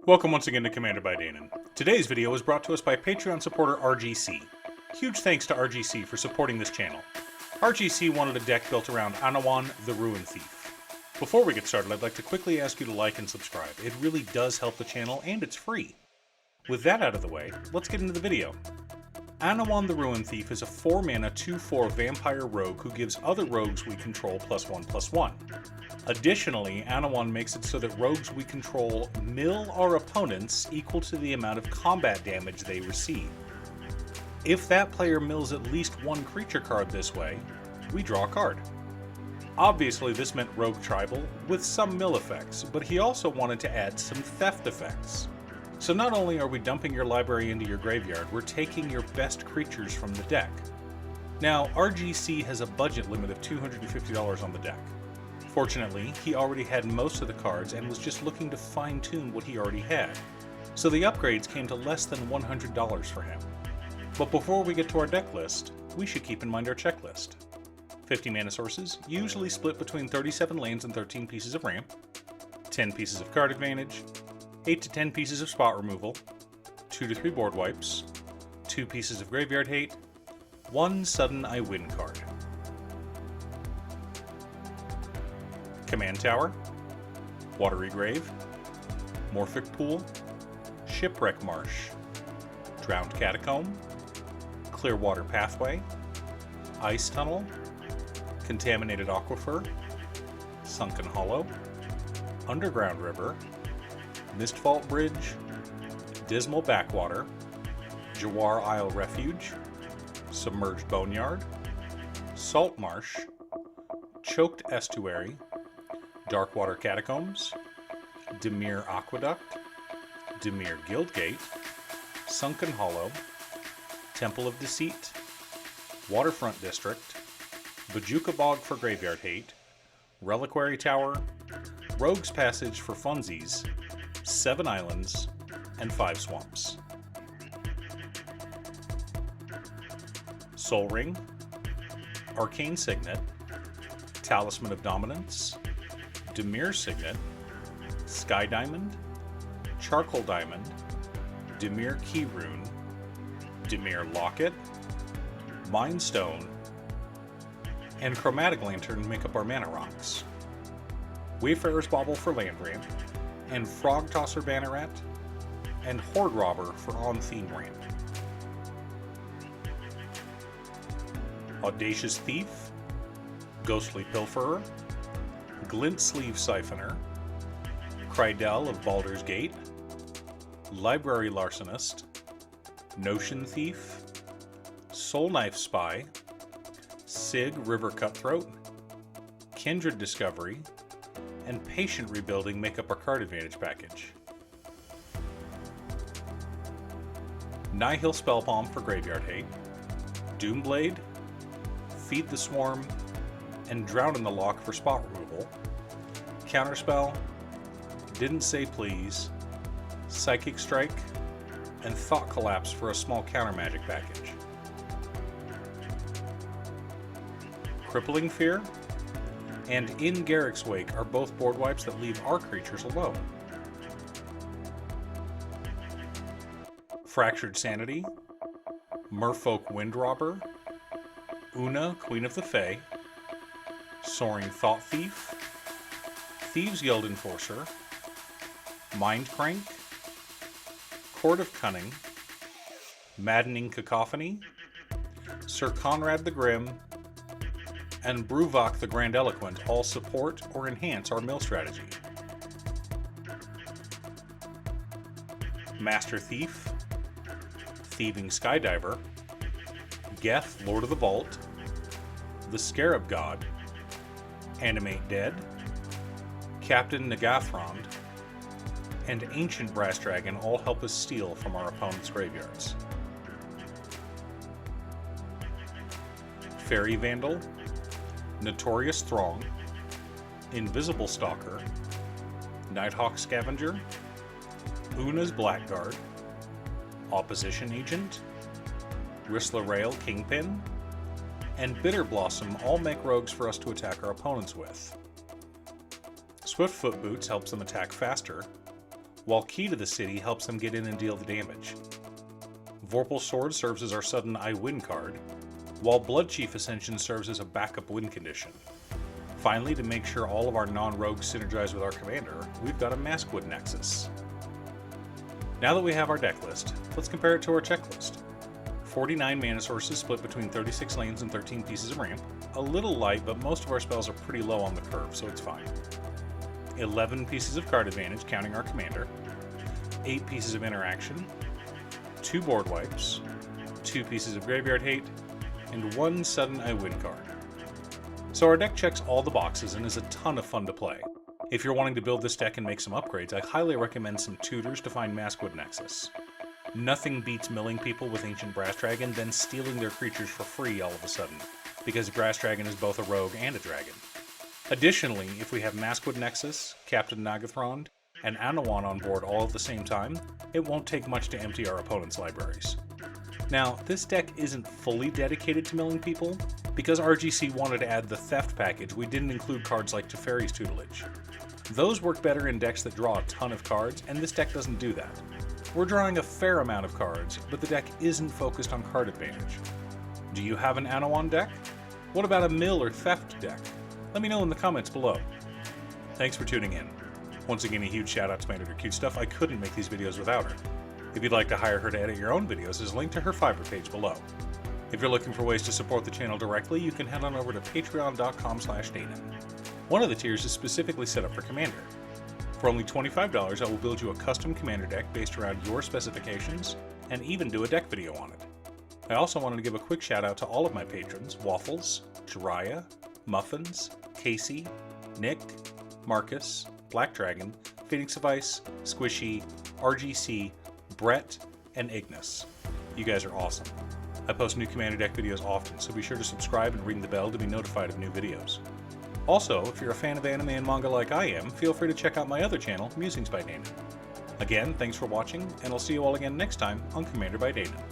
Welcome once again to Commander by Danon. Today's video is brought to us by Patreon supporter RGC. Huge thanks to RGC for supporting this channel. RGC wanted a deck built around Anowon, the Ruin Thief. Before we get started, I'd like to quickly ask you to like and subscribe. It really does help the channel, and it's free. With that out of the way, let's get into the video. Anowon the Ruin Thief is a 4-mana 2/4 vampire rogue who gives other rogues we control +1/+1. Additionally, Anowon makes it so that rogues we control mill our opponents equal to the amount of combat damage they receive. If that player mills at least one creature card this way, we draw a card. Obviously this meant rogue tribal with some mill effects, but he also wanted to add some theft effects. So not only are we dumping your library into your graveyard, we're taking your best creatures from the deck. Now, RGC has a budget limit of $250 on the deck. Fortunately, he already had most of the cards and was just looking to fine-tune what he already had, so the upgrades came to less than $100 for him. But before we get to our deck list, we should keep in mind our checklist. 50 mana sources, usually split between 37 lands and 13 pieces of ramp, 10 pieces of card advantage, 8 to 10 pieces of spot removal, 2 to 3 board wipes, 2 pieces of graveyard hate, 1 sudden I win card. Command Tower, Watery Grave, Morphic Pool, Shipwreck Marsh, Drowned Catacomb, Clearwater Pathway, Ice Tunnel, Contaminated Aquifer, Sunken Hollow, Underground River, Mistvault Bridge, Dismal Backwater, Jawar Isle Refuge, Submerged Boneyard, Salt Marsh, Choked Estuary, Darkwater Catacombs, Dimir Aqueduct, Dimir Guildgate, Sunken Hollow, Temple of Deceit, Waterfront District, Bajuka Bog for Graveyard Hate, Reliquary Tower, Rogue's Passage for funsies, 7 islands, and 5 swamps. Soul Ring, Arcane Signet, Talisman of Dominance, Dimir Signet, Sky Diamond, Charcoal Diamond, Dimir Key Rune, Dimir Locket, Mind Stone, and Chromatic Lantern make up our mana rocks. Wayfarer's Bauble for land ramp, and Frog Tosser Banneret, and Horde Robber for on-theme ramp. Audacious Thief, Ghostly Pilferer, Glint Sleeve Siphoner, Krydell of Baldur's Gate, Library Larcenist, Notion Thief, Soul Knife Spy, Sig River Cutthroat, Kindred Discovery, and Patient Rebuilding make up our card advantage package. Nihil Spellbomb for Graveyard Hate, Doomblade, Feed the Swarm, and Drown in the Loch for spot removal, Counterspell, Didn't Say Please, Psychic Strike, and Thought Collapse for a small counter magic package. Crippling Fear and In Garrick's Wake are both board wipes that leave our creatures alone. Fractured Sanity, Merfolk Windrobber, Una, Queen of the Fae, Soaring Thought Thief, Thieves Guild Enforcer, Mind Crank, Court of Cunning, Maddening Cacophony, Sir Conrad the Grim, and Bruvok the Grandiloquent all support or enhance our mill strategy. Master Thief, Thieving Skydiver, Geth, Lord of the Vault, the Scarab God, Animate Dead, Captain Nagathrond, and Ancient Brass Dragon all help us steal from our opponent's graveyards. Fairy Vandal, Notorious Throng, Invisible Stalker, Nighthawk Scavenger, Una's Blackguard, Opposition Agent, Ristla Rail Kingpin, and Bitter Blossom all make rogues for us to attack our opponents with. Swift Foot Boots helps them attack faster, while Key to the City helps them get in and deal the damage. Vorpal's Sword serves as our sudden I win card, while Bloodchief Ascension serves as a backup win condition. Finally, to make sure all of our non-rogues synergize with our commander, we've got a Maskwood Nexus. Now that we have our deck list, let's compare it to our checklist. 49 mana sources split between 36 lanes and 13 pieces of ramp. A little light, but most of our spells are pretty low on the curve, so it's fine. 11 pieces of card advantage, counting our commander. 8 pieces of interaction. 2 board wipes. 2 pieces of graveyard hate. And 1 sudden I win card. So our deck checks all the boxes and is a ton of fun to play. If you're wanting to build this deck and make some upgrades, I highly recommend some tutors to find Maskwood Nexus. Nothing beats milling people with Ancient Brass Dragon, then stealing their creatures for free all of a sudden, because Brass Dragon is both a rogue and a dragon. Additionally, if we have Maskwood Nexus, Captain Nagathron, and Anowon on board all at the same time, it won't take much to empty our opponent's libraries. Now, this deck isn't fully dedicated to milling people. Because RGC wanted to add the Theft package, we didn't include cards like Teferi's Tutelage. Those work better in decks that draw a ton of cards, and this deck doesn't do that. We're drawing a fair amount of cards, but the deck isn't focused on card advantage. Do you have an Anowon deck? What about a mill or Theft deck? Let me know in the comments below. Thanks for tuning in. Once again, a huge shout out to my editor Cute Stuff. I couldn't make these videos without her. If you'd like to hire her to edit your own videos, there's a link to her Fiverr page below. If you're looking for ways to support the channel directly, you can head on over to patreon.com/Danon. One of the tiers is specifically set up for Commander. For only $25, I will build you a custom Commander deck based around your specifications, and even do a deck video on it. I also wanted to give a quick shout out to all of my patrons: Waffles, Jiraiya, Muffins, Casey, Nick, Marcus, Black Dragon, Phoenix of Ice, Squishy, RGC, Brett, and Ignis. You guys are awesome. I post new Commander deck videos often, so be sure to subscribe and ring the bell to be notified of new videos. Also, if you're a fan of anime and manga like I am, feel free to check out my other channel, Musings by Danon. Again, thanks for watching, and I'll see you all again next time on Commander by Danon.